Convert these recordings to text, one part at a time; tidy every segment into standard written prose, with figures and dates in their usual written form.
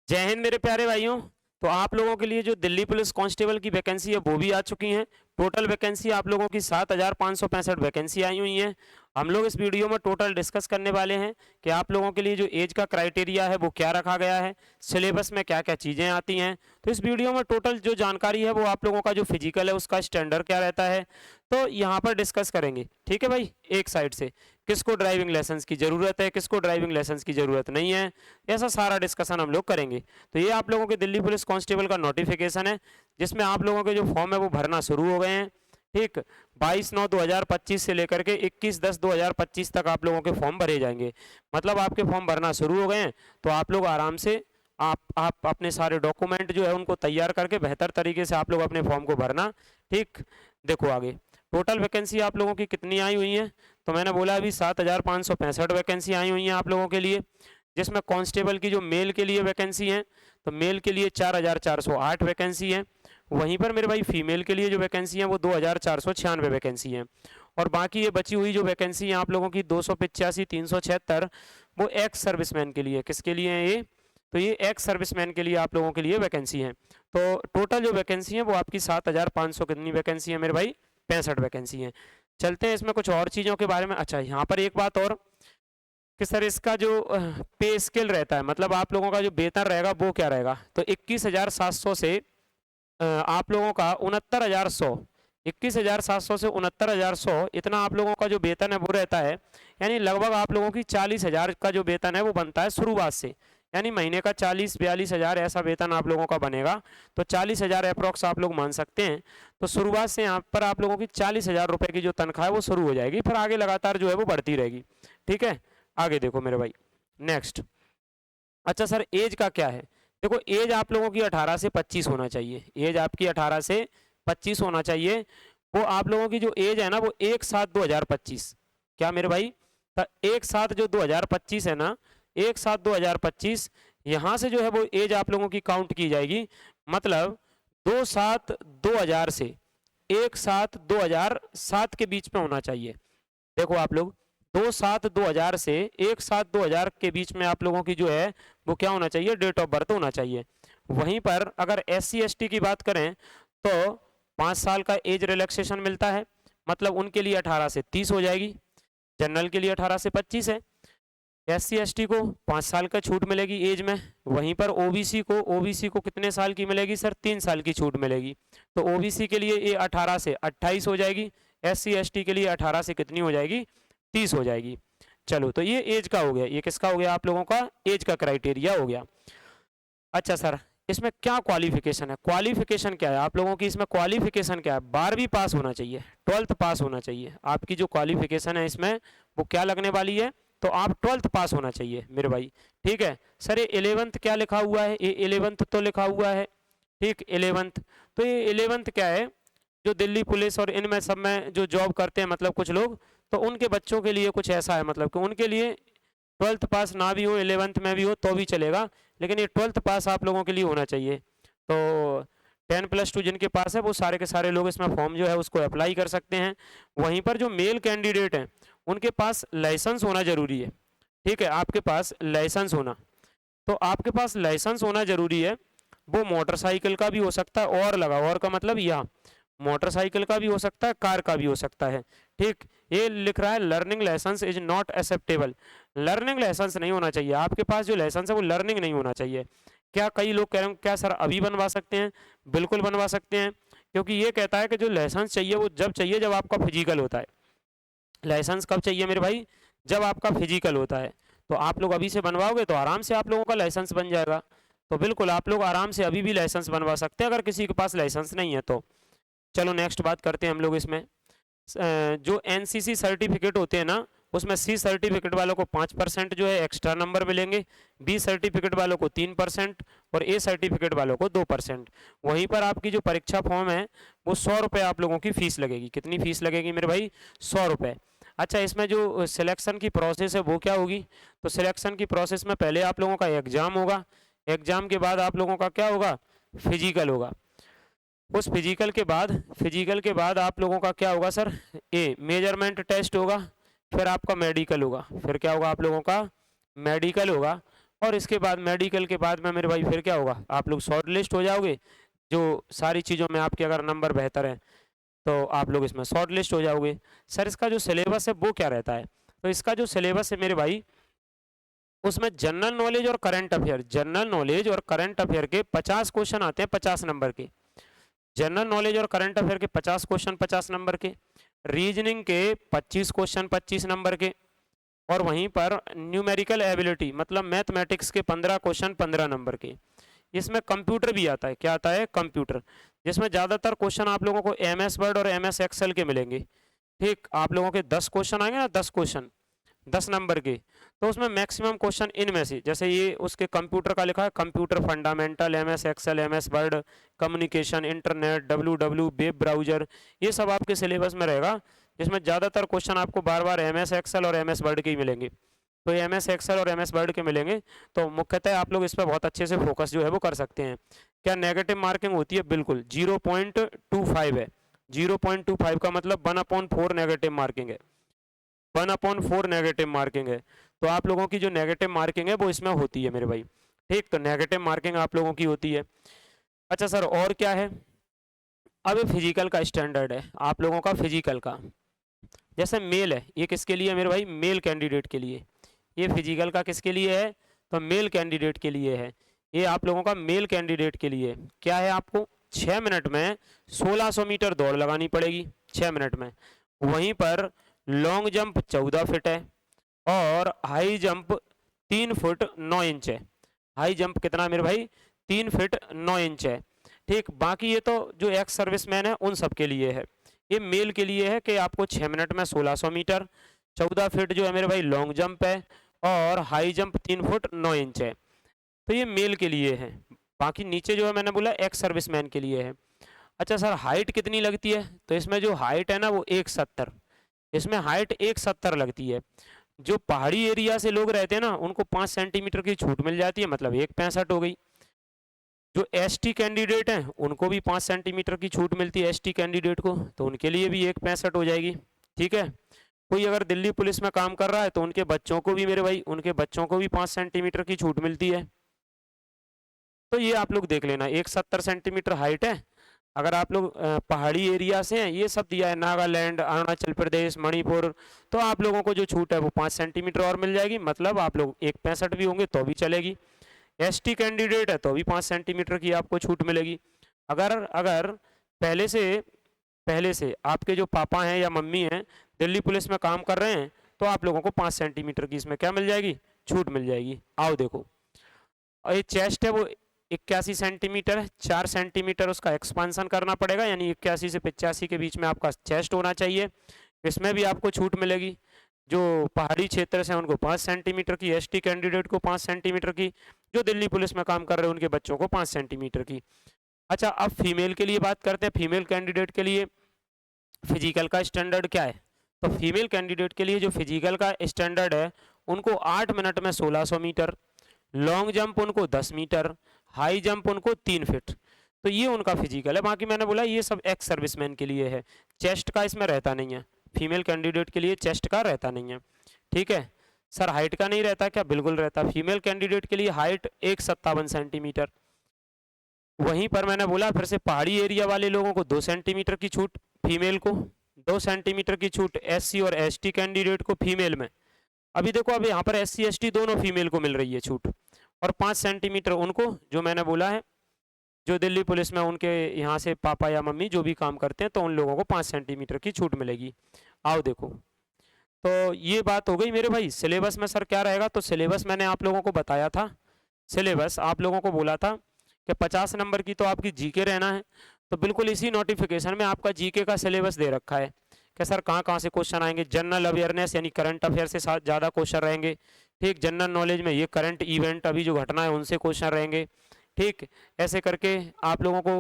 जय हिंद मेरे प्यारे भाइयों। तो आप लोगों के लिए जो दिल्ली पुलिस कांस्टेबल की वैकेंसी है वो भी आ चुकी है। टोटल वैकेंसी आप लोगों की 7,565 वैकेंसी आई हुई है। हम लोग इस वीडियो में टोटल डिस्कस करने वाले हैं कि आप लोगों के लिए जो एज का क्राइटेरिया है वो क्या रखा गया है, सिलेबस में क्या क्या चीज़ें आती हैं। तो इस वीडियो में टोटल जो जानकारी है वो आप लोगों का जो फिजिकल है उसका स्टैंडर्ड क्या रहता है, तो यहाँ पर डिस्कस करेंगे। ठीक है भाई, एक साइड से किसको ड्राइविंग लाइसेंस की ज़रूरत है, किसको ड्राइविंग लाइसेंस की ज़रूरत नहीं है, ऐसा सारा डिस्कशन हम लोग करेंगे। तो ये आप लोगों के दिल्ली पुलिस कांस्टेबल का नोटिफिकेशन है जिसमें आप लोगों के जो फॉर्म है वो भरना शुरू हो गए हैं। ठीक, 22/9/2025 से लेकर के 21/10/2025 तक आप लोगों के फॉर्म भरे जाएंगे। मतलब आपके फॉर्म भरना शुरू हो गए हैं, तो आप लोग आराम से आप अपने सारे डॉक्यूमेंट जो है उनको तैयार करके बेहतर तरीके से आप लोग अपने फॉर्म को भरना। ठीक, देखो आगे टोटल वैकेंसी आप लोगों की कितनी आई हुई है, तो मैंने बोला अभी 7,565 वैकेंसी आई हुई हैं आप लोगों के लिए, जिसमें कांस्टेबल की जो मेल के लिए वैकेंसी है तो मेल के लिए 4,408 वैकेंसी है। वहीं पर मेरे भाई फीमेल के लिए जो वैकेंसी है वो 2,496 वैकेंसी है। और बाकी ये बची हुई जो वैकेंसी है आप लोगों की 285 376 वो एक्स सर्विसमैन के लिए, किसके लिए है ये, तो ये एक्स सर्विसमैन के लिए आप लोगों के लिए वैकेंसी है। तो टोटल जो वैकेंसी है वो आपकी 7,500 कितनी वैकेंसी है मेरे भाई, 65 वैकेंसी है। चलते हैं इसमें कुछ और चीज़ों के बारे में। अच्छा, यहाँ पर एक बात और कि सर इसका जो पे स्केल रहता है, मतलब आप लोगों का जो वेतन रहेगा वो क्या रहेगा, तो 21,700 से आप लोगों का 69,100, 21,700 से 69,100 इतना आप लोगों का जो वेतन है वो रहता है। यानी लगभग आप लोगों की 40,000 का जो वेतन है वो बनता है शुरुआत से। यानी महीने का 40-42,000 ऐसा वेतन आप लोगों का बनेगा। तो 40,000 अप्रॉक्स आप लोग मान सकते हैं। तो शुरुआत से यहाँ पर आप लोगों की 40,000 रुपये की जो तनख्वाह है वो शुरू हो जाएगी, फिर आगे लगातार जो है वो बढ़ती रहेगी। ठीक है, आगे देखो मेरे भाई नेक्स्ट। अच्छा सर एज का क्या है, देखो एज आप लोगों की 18 से 25 होना चाहिए। एज आपकी 18 से 25 होना चाहिए। वो आप लोगों की जो एज है ना वो 1/7/2025, क्या मेरे भाई, 1/7 जो 2025 है ना, 1/7/2025 यहाँ से जो है वो एज आप लोगों की काउंट की जाएगी। मतलब 2/7/2000 से 1/7/2007 के बीच में होना चाहिए। देखो आप लोग 2/7/2000 से 1/7/2000 के बीच में आप लोगों की जो है वो क्या होना चाहिए, डेट ऑफ बर्थ होना चाहिए। वहीं पर अगर SC ST की बात करें तो 5 साल का एज रिलैक्सेशन मिलता है, मतलब उनके लिए 18 से 30 हो जाएगी। जनरल के लिए 18 से 25 है। SC ST को 5 साल का छूट मिलेगी एज में। वहीं पर OBC को कितने साल की मिलेगी सर, 3 साल की छूट मिलेगी। तो OBC के लिए ये 18 से 28 हो जाएगी, SC ST के लिए 18 से कितनी हो जाएगी, 30 हो जाएगी। चलो तो ये एज का हो गया, ये किसका हो गया, आप लोगों का एज का क्राइटेरिया हो गया। अच्छा सर इसमें क्या क्वालिफिकेशन है, क्वालिफिकेशन क्या है आप लोगों की, इसमें क्वालिफिकेशन क्या है, 12वीं पास होना चाहिए, 12th पास होना चाहिए। आपकी जो क्वालिफिकेशन है इसमें वो क्या लगने वाली है, तो आप 12th पास होना चाहिए मेरे भाई। ठीक है सर, ये 11th क्या लिखा हुआ है, ये 11th तो लिखा हुआ है। ठीक 11th, तो ये 11th क्या है, जो दिल्ली पुलिस और इनमें सब में जो जॉब करते हैं मतलब कुछ लोग, तो उनके बच्चों के लिए कुछ ऐसा है, मतलब कि उनके लिए 12th पास ना भी हो 11th में भी हो तो भी चलेगा, लेकिन ये 12th पास आप लोगों के लिए होना चाहिए। तो 10+2 जिनके पास है वो सारे के सारे लोग इसमें फॉर्म जो है उसको अप्लाई कर सकते हैं। वहीं पर जो मेल कैंडिडेट हैं उनके पास लाइसेंस होना जरूरी है। ठीक है, आपके पास लाइसेंस होना, तो आपके पास लाइसेंस होना जरूरी है। वो मोटरसाइकिल का भी हो सकता है, और लगा और का मतलब यह मोटरसाइकिल का भी हो सकता है, कार का भी हो सकता है। ठीक, ये लिख रहा है learning licence is not acceptable, learning licence नहीं होना चाहिए आपके पास, जो लाइसेंस है वो लर्निंग नहीं होना चाहिए। क्या कई लोग कह रहे हैं क्या सर अभी बनवा सकते हैं, बिल्कुल बनवा सकते हैं, क्योंकि ये कहता है कि जो लाइसेंस चाहिए वो जब चाहिए जब आपका फिजिकल होता है। लाइसेंस कब चाहिए मेरे भाई, जब आपका फिजिकल होता है। तो आप लोग अभी से बनवाओगे तो आराम से आप लोगों का लाइसेंस बन जाएगा। तो बिल्कुल आप लोग आराम से अभी भी लाइसेंस बनवा सकते हैं अगर किसी के पास लाइसेंस नहीं है तो। चलो नेक्स्ट बात करते हैं हम लोग इसमें। जो NCC सर्टिफिकेट होते हैं ना उसमें C सर्टिफिकेट वालों को 5% जो है एक्स्ट्रा नंबर मिलेंगे, B सर्टिफिकेट वालों को 3% और A सर्टिफिकेट वालों को 2%। वहीं पर आपकी जो परीक्षा फॉर्म है वो 100 रुपये आप लोगों की फीस लगेगी। कितनी फीस लगेगी मेरे भाई, 100 रुपये। अच्छा इसमें जो सिलेक्शन की प्रोसेस है वो क्या होगी, तो सिलेक्शन की प्रोसेस में पहले आप लोगों का एग्जाम होगा, एग्जाम के बाद आप लोगों का क्या होगा, फिजिकल होगा। उस फिजिकल के बाद आप लोगों का क्या होगा सर, मेजरमेंट टेस्ट होगा, फिर आपका मेडिकल होगा, फिर क्या होगा आप लोगों का मेडिकल होगा। और इसके बाद मेडिकल के बाद में मेरे भाई फिर क्या होगा, आप लोग शॉर्ट लिस्ट हो जाओगे। जो सारी चीज़ों में आपके अगर नंबर बेहतर हैं तो आप लोग इसमें शॉर्ट लिस्ट हो जाओगे। सर इसका जो सिलेबस है वो क्या रहता है, तो इसका जो सिलेबस है मेरे भाई, उसमें जनरल नॉलेज और करंट अफेयर, जनरल नॉलेज और करंट अफेयर के 50 क्वेश्चन आते हैं 50 नंबर के। जनरल नॉलेज और करंट अफेयर के 50 क्वेश्चन 50 नंबर के, रीजनिंग के 25 क्वेश्चन 25 नंबर के, और वहीं पर न्यूमेरिकल एबिलिटी मतलब मैथमेटिक्स के 15 क्वेश्चन 15 नंबर के। इसमें कंप्यूटर भी आता है, क्या आता है, कंप्यूटर, जिसमें ज़्यादातर क्वेश्चन आप लोगों को MS वर्ड और MS एक्सेल के मिलेंगे। ठीक, आप लोगों के 10 क्वेश्चन आएंगे ना, 10 क्वेश्चन 10 नंबर के, तो उसमें मैक्सिमम क्वेश्चन इनमें से, जैसे ये उसके कंप्यूटर का लिखा है, computer fundamental, MS Excel, MS Word, communication, internet, WW, web browser, ये सब आपके सिलेबस में रहेगा, जिसमें ज़्यादातर क्वेश्चन आपको बार बार MS एक्सेल और MS वर्ड के ही मिलेंगे। तो MS एक्सेल और MS वर्ड के मिलेंगे, तो मुख्यतः आप लोग इस पर बहुत अच्छे से फोकस जो है वो कर सकते हैं। क्या नेगेटिव मार्किंग होती है, बिल्कुल 0.25 है। 0.25 का मतलब 1/4 नेगेटिव मार्किंग है, 1/4 नेगेटिव मार्किंग है। तो आप लोगों की जो नेगेटिव मार्किंग है वो इसमें होती है मेरे भाई। ठीक, तो नेगेटिव मार्किंग आप लोगों की होती है। अच्छा सर और क्या है, अब ये फिजिकल का स्टैंडर्ड है आप लोगों का, फिजिकल का जैसे मेल है, ये किसके लिए है मेरे भाई, मेल कैंडिडेट के लिए। ये फिजिकल का किसके लिए है, तो मेल कैंडिडेट के लिए है। ये आप लोगों का मेल कैंडिडेट के लिए क्या है, आपको 6 मिनट में 1600 मीटर दौड़ लगानी पड़ेगी 6 मिनट में। वहीं पर लॉन्ग जंप 14 फीट है, और हाई जंप 3 फुट 9 इंच है। हाई जंप कितना मेरे भाई, 3 फीट 9 इंच है। ठीक, बाकी ये तो जो एक्स सर्विसमैन है उन सब के लिए है। ये मेल के लिए है कि आपको 6 मिनट में 1600 मीटर, 14 फीट जो है मेरे भाई लॉन्ग जंप है, और हाई जंप 3 फुट 9 इंच है। तो ये मेल के लिए है। बाकी नीचे जो है मैंने बोला एक्स सर्विसमैन के लिए है। अच्छा सर हाइट कितनी लगती है, तो इसमें जो हाइट है ना वो 170, इसमें हाइट 170 लगती है। जो पहाड़ी एरिया से लोग रहते हैं ना उनको 5 सेंटीमीटर की छूट मिल जाती है, मतलब 165 हो गई। जो ST कैंडिडेट हैं उनको भी 5 सेंटीमीटर की छूट मिलती है, ST कैंडिडेट को, तो उनके लिए भी 165 हो जाएगी। ठीक है, कोई अगर दिल्ली पुलिस में काम कर रहा है तो उनके बच्चों को भी मेरे भाई, उनके बच्चों को भी 5 सेंटीमीटर की छूट मिलती है। तो ये आप लोग देख लेना, 170 सेंटीमीटर हाइट है। अगर आप लोग पहाड़ी एरिया से हैं, ये सब दिया है, नागालैंड, अरुणाचल प्रदेश, मणिपुर, तो आप लोगों को जो छूट है वो 5 सेंटीमीटर और मिल जाएगी, मतलब आप लोग 165 भी होंगे तो भी चलेगी। ST कैंडिडेट है तो भी 5 सेंटीमीटर की आपको छूट मिलेगी। अगर अगर पहले से आपके जो पापा हैं या मम्मी हैं दिल्ली पुलिस में काम कर रहे हैं, तो आप लोगों को 5 सेंटीमीटर की इसमें क्या मिल जाएगी, छूट मिल जाएगी। आओ देखो, और ये चेस्ट है वो 81 सेंटीमीटर है, 4 सेंटीमीटर उसका एक्सपांसन करना पड़ेगा, यानी 81 से 85 के बीच में आपका चेस्ट होना चाहिए। इसमें भी आपको छूट मिलेगी। जो पहाड़ी क्षेत्र से उनको 5 सेंटीमीटर की, ST कैंडिडेट को 5 सेंटीमीटर की, जो दिल्ली पुलिस में काम कर रहे हैं उनके बच्चों को 5 सेंटीमीटर की। अच्छा अब फीमेल के लिए बात करते हैं, फीमेल कैंडिडेट के लिए फिजिकल का स्टैंडर्ड क्या है। तो फीमेल कैंडिडेट के लिए जो फिजिकल का स्टैंडर्ड है, उनको 8 मिनट में 1600 मीटर, लॉन्ग जंप उनको 10 मीटर, हाई जंप उनको 3 फीट, तो ये उनका फिजिकल है। बाकी मैंने बोला ये सब एक्स सर्विसमैन के लिए है, चेस्ट का इसमें रहता नहीं है, फीमेल कैंडिडेट के लिए चेस्ट का रहता नहीं है। ठीक है सर, हाइट का नहीं रहता क्या, बिल्कुल रहता। फीमेल कैंडिडेट के लिए हाइट 157 सेंटीमीटर। वहीं पर मैंने बोला फिर से पहाड़ी एरिया वाले लोगों को 2 सेंटीमीटर की छूट, फीमेल को 2 सेंटीमीटर की छूट, SC और ST कैंडिडेट को फीमेल में। अभी देखो अब यहाँ पर SC ST दोनों फीमेल को मिल रही है छूट, और 5 सेंटीमीटर उनको, जो मैंने बोला है जो दिल्ली पुलिस में उनके यहाँ से पापा या मम्मी जो भी काम करते हैं तो उन लोगों को 5 सेंटीमीटर की छूट मिलेगी। आओ देखो, तो ये बात हो गई मेरे भाई। सिलेबस में सर क्या रहेगा, तो सिलेबस मैंने आप लोगों को बताया था, सिलेबस आप लोगों को बोला था कि 50 नंबर की तो आपकी GK रहना है। तो बिल्कुल इसी नोटिफिकेशन में आपका GK का सिलेबस दे रखा है कि सर कहाँ कहाँ से क्वेश्चन आएंगे। जनरल अवेयरनेस यानी करंट अफेयर से साथ ज़्यादा क्वेश्चन रहेंगे। ठीक, जनरल नॉलेज में ये करंट इवेंट अभी जो घटना है उनसे क्वेश्चन रहेंगे। ठीक, ऐसे करके आप लोगों को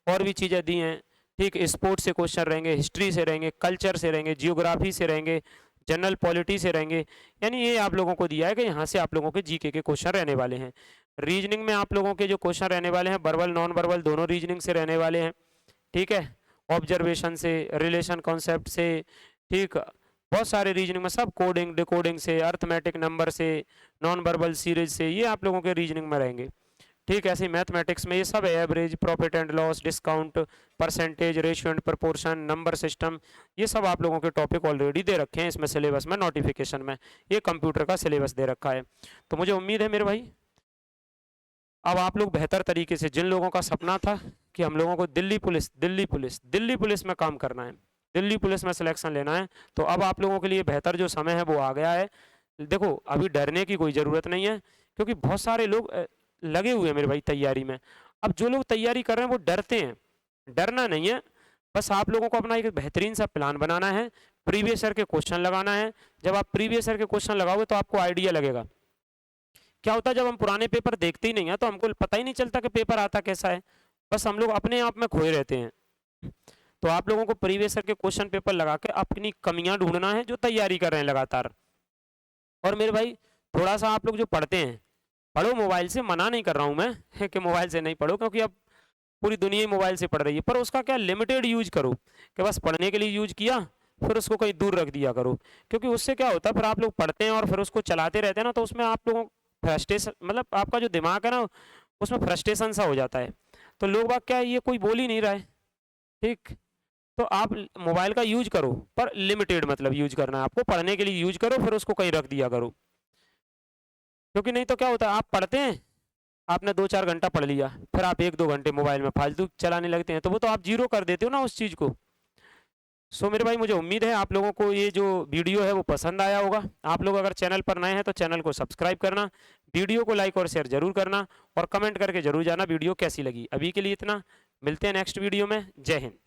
और भी चीज़ें दी हैं। ठीक, स्पोर्ट्स से क्वेश्चन रहेंगे, हिस्ट्री से रहेंगे, कल्चर से रहेंगे, जियोग्राफी से रहेंगे, जनरल पॉलिटी से रहेंगे। यानी ये आप लोगों को दिया है कि यहाँ से आप लोगों के GK के क्वेश्चन रहने वाले हैं। रीजनिंग में आप लोगों के जो क्वेश्चन रहने वाले हैं वर्बल नॉन वर्बल दोनों रीजनिंग से रहने वाले हैं। ठीक है, ऑब्जर्वेशन से, रिलेशन कॉन्सेप्ट से, ठीक, बहुत सारे रीजनिंग में सब कोडिंग डिकोडिंग से, अर्थमेटिक नंबर से, नॉन वर्बल सीरीज से, ये आप लोगों के रीजनिंग में रहेंगे। ठीक है, ऐसे मैथमेटिक्स में ये सब है, average, profit and loss, discount, percentage, ratio and proportion, number system, ये सब आप लोगों के टॉपिक ऑलरेडी दे रखे हैं इसमें सिलेबस में, नोटिफिकेशन में, ये कंप्यूटर का सिलेबस दे रखा है। तो मुझे उम्मीद है मेरे भाई अब आप लोग बेहतर तरीके से, जिन लोगों का सपना था कि हम लोगों को दिल्ली पुलिस में काम करना है, दिल्ली पुलिस में सिलेक्शन लेना है, तो अब आप लोगों के लिए बेहतर जो समय है वो आ गया है। देखो अभी डरने की कोई ज़रूरत नहीं है, क्योंकि बहुत सारे लोग लगे हुए हैं मेरे भाई तैयारी में। अब जो लोग तैयारी कर रहे हैं वो डरते हैं, डरना नहीं है, बस आप लोगों को अपना एक बेहतरीन सा प्लान बनाना है, प्रीवियस ईयर के क्वेश्चन लगाना है। जब आप प्रीवियस ईयर के क्वेश्चन लगाओगे तो आपको आइडिया लगेगा। क्या होता है जब हम पुराने पेपर देखते ही नहीं है तो हमको पता ही नहीं चलता कि पेपर आता कैसा है, बस हम लोग अपने आप में खोए रहते हैं। तो आप लोगों को प्रीवियस ईयर के क्वेश्चन पेपर लगा के अपनी कमियां ढूंढना है जो तैयारी कर रहे हैं लगातार। और मेरे भाई थोड़ा सा आप लोग जो पढ़ते हैं, पढ़ो मोबाइल से, मना नहीं कर रहा हूँ मैं कि मोबाइल से नहीं पढ़ो, क्योंकि अब पूरी दुनिया ही मोबाइल से पढ़ रही है, पर उसका क्या लिमिटेड यूज करो, कि बस पढ़ने के लिए यूज किया फिर उसको कहीं दूर रख दिया करो। क्योंकि उससे क्या होता है, फिर आप लोग पढ़ते हैं और फिर उसको चलाते रहते हैं ना, तो उसमें आप लोगों फ्रस्ट्रेशन, मतलब आपका जो दिमाग है ना उसमें फ्रस्ट्रेशन सा हो जाता है। तो लोग बाग क्या है, ये कोई बोल ही नहीं रहा है, ठीक। तो आप मोबाइल का यूज करो, पर लिमिटेड मतलब यूज करना है आपको, पढ़ने के लिए यूज करो फिर उसको कहीं रख दिया करो। क्योंकि नहीं तो क्या होता है, आप पढ़ते हैं, आपने 2-4 घंटा पढ़ लिया, फिर आप 1-2 घंटे मोबाइल में फालतू चलाने लगते हैं, तो वो तो आप जीरो कर देते हो ना उस चीज़ को। सो मेरे भाई मुझे उम्मीद है आप लोगों को ये जो वीडियो है वो पसंद आया होगा। आप लोग अगर चैनल पर नए हैं तो चैनल को सब्सक्राइब करना, वीडियो को लाइक और शेयर जरूर करना, और कमेंट करके जरूर जाना वीडियो कैसी लगी। अभी के लिए इतना, मिलते हैं नेक्स्ट वीडियो में। जय हिंद।